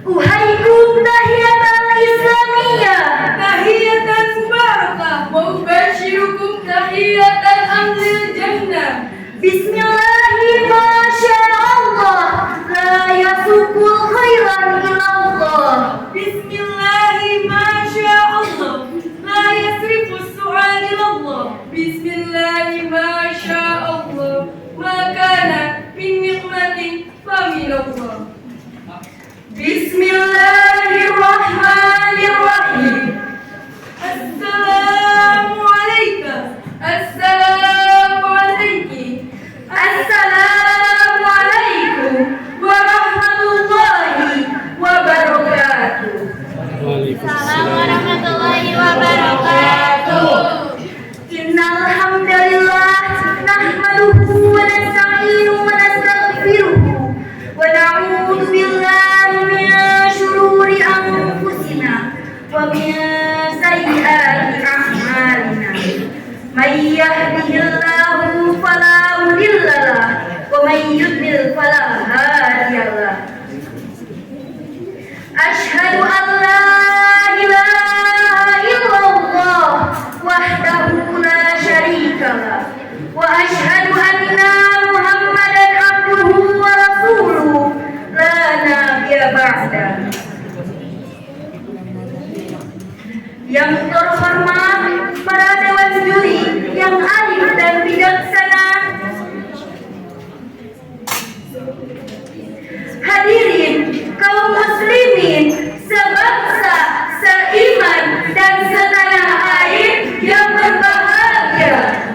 Uhaikum tahiyatan Islamiyah. Tahiyatan mubarakah wa ubashirukum tahiyatan amlil jannah. Bismillahi masyaallah, la yasukul khairan ilallah. Bismillahi masyaallah, la yasrifu su'al ilallah. Bismillahi masyaallah, ma kana min ni'matin fa minallah. Bismillahirrahmanirrahim. Assalamu alayka, assalamu alayki, Assalamualaikum warahmatullahi wabarakatuh. Assalamualaikum warahmatullahi wabarakatuh. Innal hamdalillah nahmaduhu wa nasta'inuhu wa nastaghfiruh wa na'udzu billahi min shururi anfusina wa min sayyiati a'malina. May yahdihillahu fala mudilla lahu wa may yudlil fala hadiya lahu. Asyhadu an la ilaha illallah wahdahu la syarika lah wa asyhadu anna Muhammadan abduhu wa rasuluh la nabiyya ba'da. Yang terhormat para dewan juri yang alim dan bijaksana, hadirin kaum muslimin sebangsa, seiman dan setanah air yang berbahagia.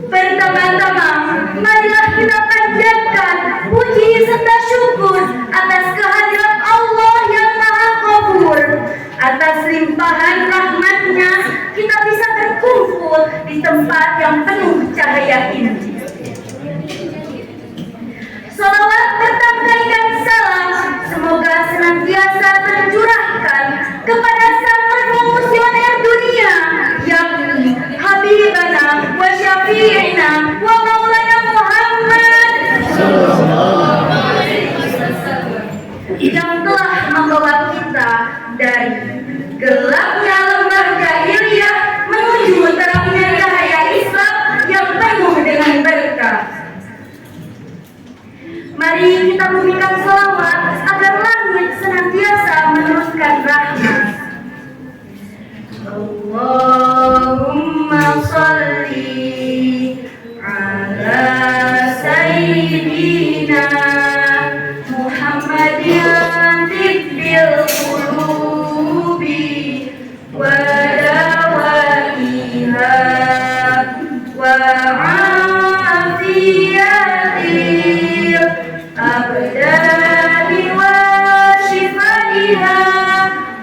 Pertama-tama, marilah kita panjatkan puji serta syukur atas kehadirat Allah yang Maha Ghafur. Atas limpahan rahmatnya, kita bisa berkumpul di tempat yang penuh cahaya ini. Salawat bertambahkan salam semoga senantiasa tercurahkan kepada sang revolusioner dunia, yakni Habibana wa Syafi'ina wa Maulana Muhammad yang telah membawa kita dari gelapnya lembah jahiliyah menuju terangnya cahaya Islam yang penuh dengan berkah. Mari kita memberikan salawat agar langit senantiasa meneruskan rahmat. Allahumma sholli ala sayyidina Muhammadin tibbil qulubi wa dawaiha wa afiyatil abdani wa shifaiha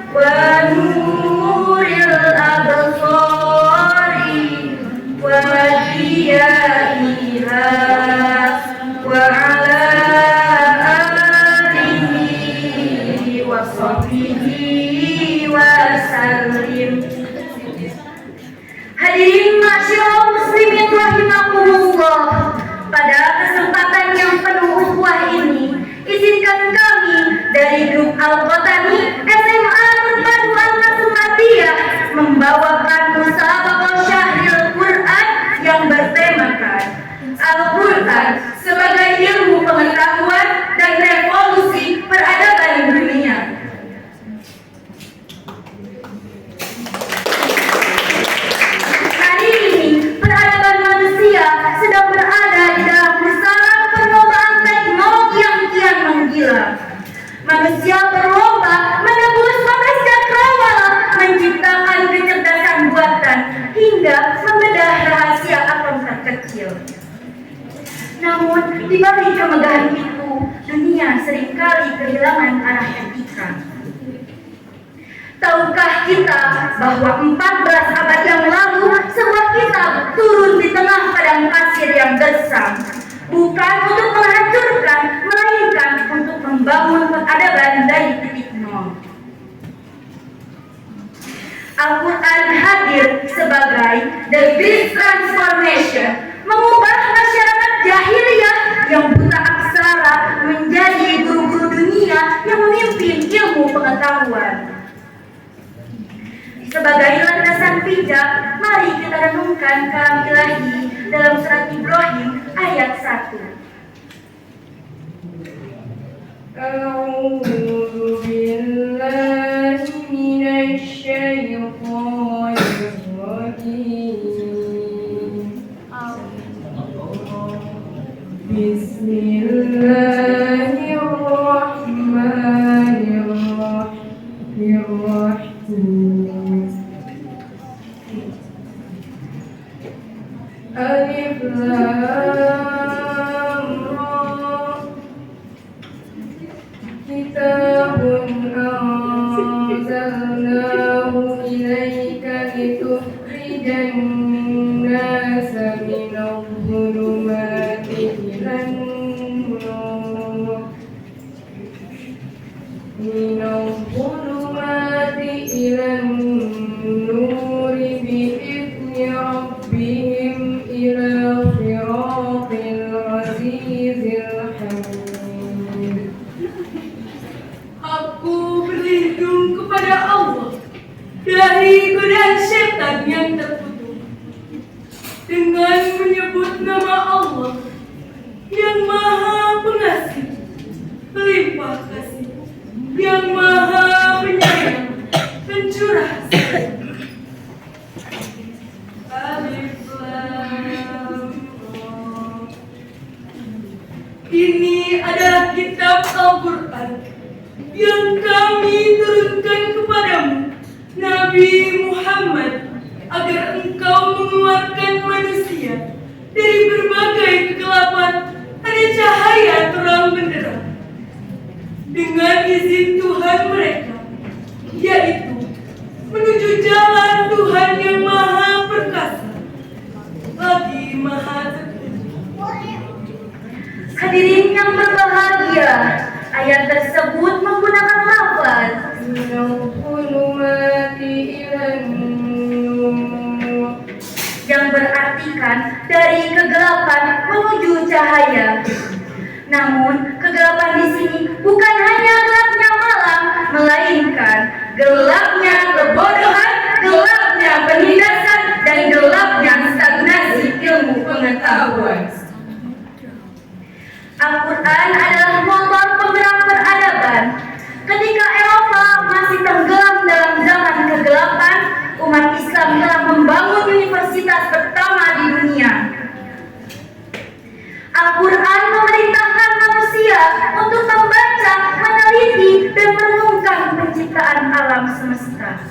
wa nuril absari wa diyaiha wa ala alihi wa sahbihi wa sallim. Hadirin masyaallah muslimin rahimakumullah, pada kesempatan yang penuh ukhuwah ini, izinkan kami dari grup Al-Qotani SMA Terpadu Al-Masummatiyah membawakan musabaqah syahril Quran yang bertemakan Al-Quran sebagai ilmu pengetahuan dan revolusi peradaban dunia. Hari ini peradaban manusia sedang berada di dalam pusaran perlombaan teknologi yang kian menggila. Manusia berlomba menembus batas cakrawala, menciptakan kecerdasan buatan hingga membedah rahasia atom terkecil. Namun di balik kemegahan itu, dunia seringkali kehilangan arah etika. Tahukah kita bahwa 14 abad yang lalu sebuah kitab turun di tengah padang pasir yang gersam, bukan untuk menghancurkan, melainkan untuk membangun peradaban dari titik nol. Al-Quran hadir sebagai the big transformation, mengubah masyarakat jahiliyah yang buta aksara menjadi guru-guru pengetahuan. Sebagai landasan pijak, mari kita renungkan kalam ilahi dalam surat Ibrahim ayat 1. A'udzu billahi minasy syaithanir rajim. Bismillahirrahmanirrahim. Alif Lam Ra. Kitabun anzalnahu ilaika litukhrijan nasa minadh dhulumati ilan nur. Minadh dhulumati ilan nuri bi'izni rabbihim ila siratil azizil hamid. Aku berlindung kepada Allah dari godaan setan yang terkutuk dengan menyebut nama Allah yang Maha Pengasih, Pelimpah Kasih, yang Maha Penyayang, Pencurah kasih. Alif Lam Ra. Ini adalah kitab Al-Quran yang kami turunkan kepadamu, Nabi Muhammad, agar engkau mengeluarkan manusia dari berbagai kegelapan pada cahaya terang benderang dengan izin Tuhan mereka, yaitu menuju jalan Tuhan yang Maha Perkasa, lagi Maha Terpuji. Hadirin yang berbahagia, ayat tersebut menggunakan lafaz yang berartikan dari kegelapan menuju cahaya. Namun, kegelapan di sini bukan hanya gelapnya malam, melainkan gelapnya kebodohan, gelapnya penindasan, dan gelapnya stagnasi ilmu pengetahuan. Al-Quran adalah motor penggerak peradaban. Ketika Eropa masih tenggelam dalam zaman kegelapan, umat Islam telah membangun universitas pertama di dunia. Al-Quran memerintahkan manusia untuk membaca, meneliti, dan merenungkan penciptaan alam semesta.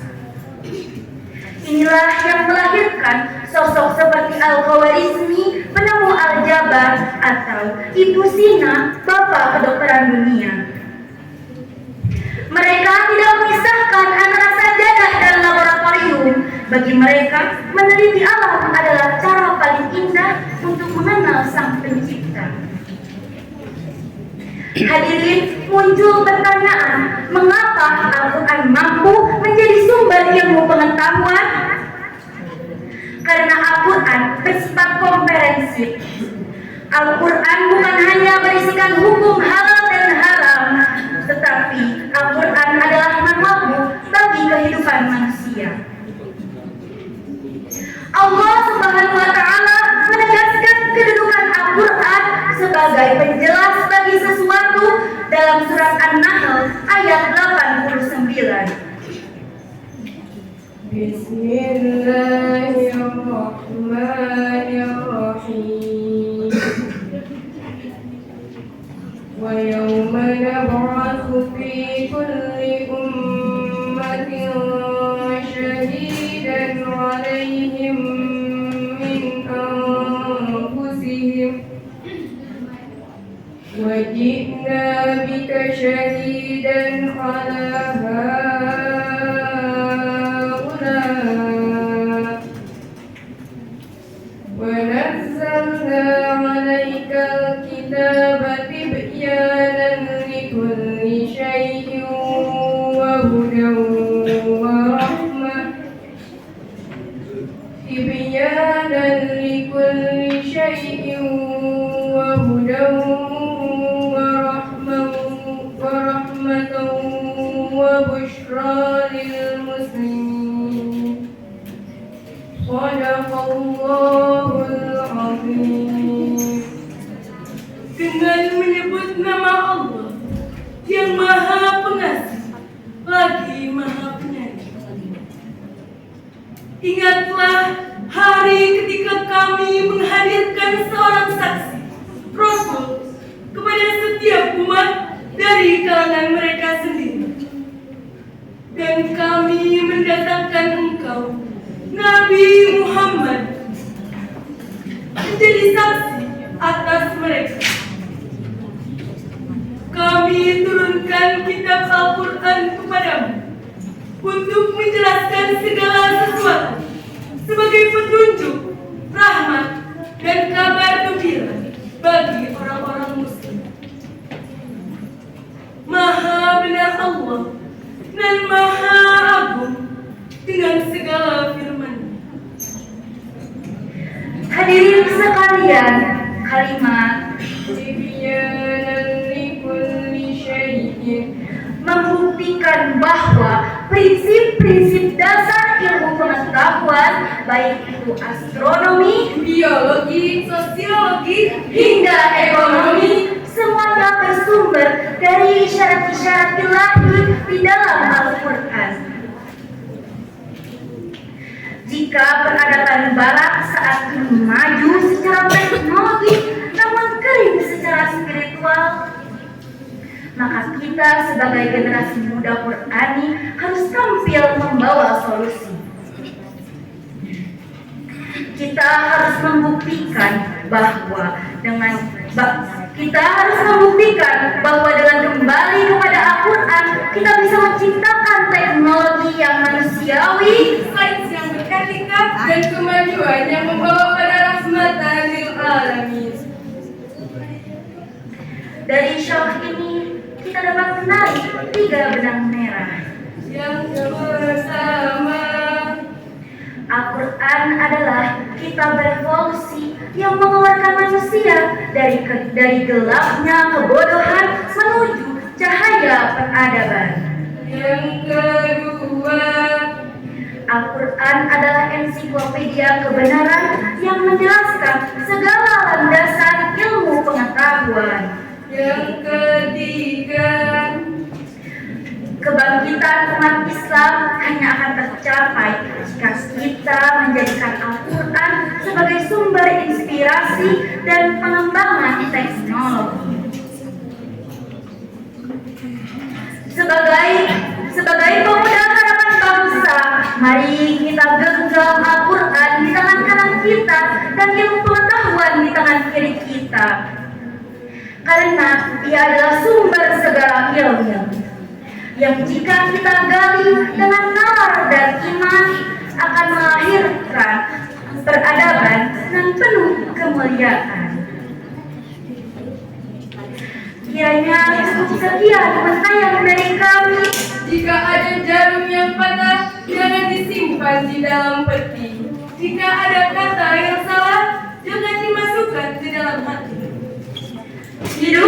Inilah yang melahirkan sosok seperti Al-Khawarizmi, penemu aljabar, atau Ibnu Sina, bapak kedokteran dunia. Mereka tidak memisahkan antara sajadah dan laboratorium. Bagi mereka, meneliti alam adalah cara paling indah untuk mengenal Sang Pencipta. Hadirin, muncul pertanyaan, mengapa Al-Quran mampu menjadi sumber ilmu pengetahuan? Karena Al-Quran bersifat komprehensif. Al-Quran bukan hanya berisikan hukum halal dan haram, tetapi Al-Quran adalah manfaat bagi kehidupan manusia. Allah Subhanahu wa Ta'ala menegaskan kedudukan Al-Quran sebagai penjelas bagi sesuatu dalam surat An-Nahl ayat 89. Bismillahirrahmanirrahim. Wa yawma nab'atsu fi kulli ummatin shahidan 'alaihim min anfusihim wa ji'na bika shahidan 'ala haula wa nazzalna 'alaika al-kitaba tibyanan likulli shay'in wa hudan wa rahmah tibyanan likulli shay'in wa hudan wa rahmatan wa dengan menyebut nama Allah yang Maha Pengasih lagi Maha Penyayang. Ingatlah hari ketika kami menghadirkan seorang saksi, Rasul, kepada setiap umat dari kalangan mereka sendiri. Dan kami mendatangkan engkau, Nabi Muhammad, menjadi saksi atas mereka. Kami turunkan kitab Al-Quran kepadamu untuk menjelaskan segala sesuatu sebagai petunjuk, rahmat, dan kabar gembira bagi orang-orang muslim. Maha benar Allah dan Maha Agung dengan segala firman. Hadirin sekalian, kalimat Tibyanan likulli syai'in, membuktikan bahwa prinsip-prinsip dasar ilmu pengetahuan, baik itu astronomi, biologi, sosiologi, hingga ekonomi, semuanya bersumber dari isyarat-isyarat ilahi di dalam Al-Quran. Jika peradaban Barat saat ini maju secara teknologi, namun kering secara spiritual, maka kita sebagai generasi muda Qurani harus tampil membawa solusi. Kita harus membuktikan bahwa dengan kembali kepada Al-Quran, kita bisa menciptakan teknologi yang manusiawi, sains yang beretika, dan kemajuan yang membawa pada rahmatan lil alamin. Dari syarah ini kita dapat menarik 3 benang merah. Yang pertama, Al-Quran adalah kitab revolusi yang mengeluarkan manusia dari gelapnya kebodohan menuju cahaya peradaban. yang kedua, Al-Quran adalah ensiklopedia kebenaran yang menjelaskan segala landasan ilmu pengetahuan. yang ketiga, Kebangkitan umat Islam hanya akan tercapai jika kita menjadikan Al-Quran sebagai sumber inspirasi dan pengembangan teknologi. Sebagai pemuda harapan bangsa, mari kita genggam Al-Quran di tangan kanan kita dan ilmu pengetahuan di tangan kiri kita. Karena ia adalah sumber segala ilmu yang jika kita gali dengan nalar dan iman akan melahirkan peradaban yang penuh kemuliaan. Kiranya cukup sekian penayang dari kami. jika ada jarum yang patah, jangan disimpan di dalam peti. Jika ada kata yang salah, jangan dimasukkan di dalam hati. Hidup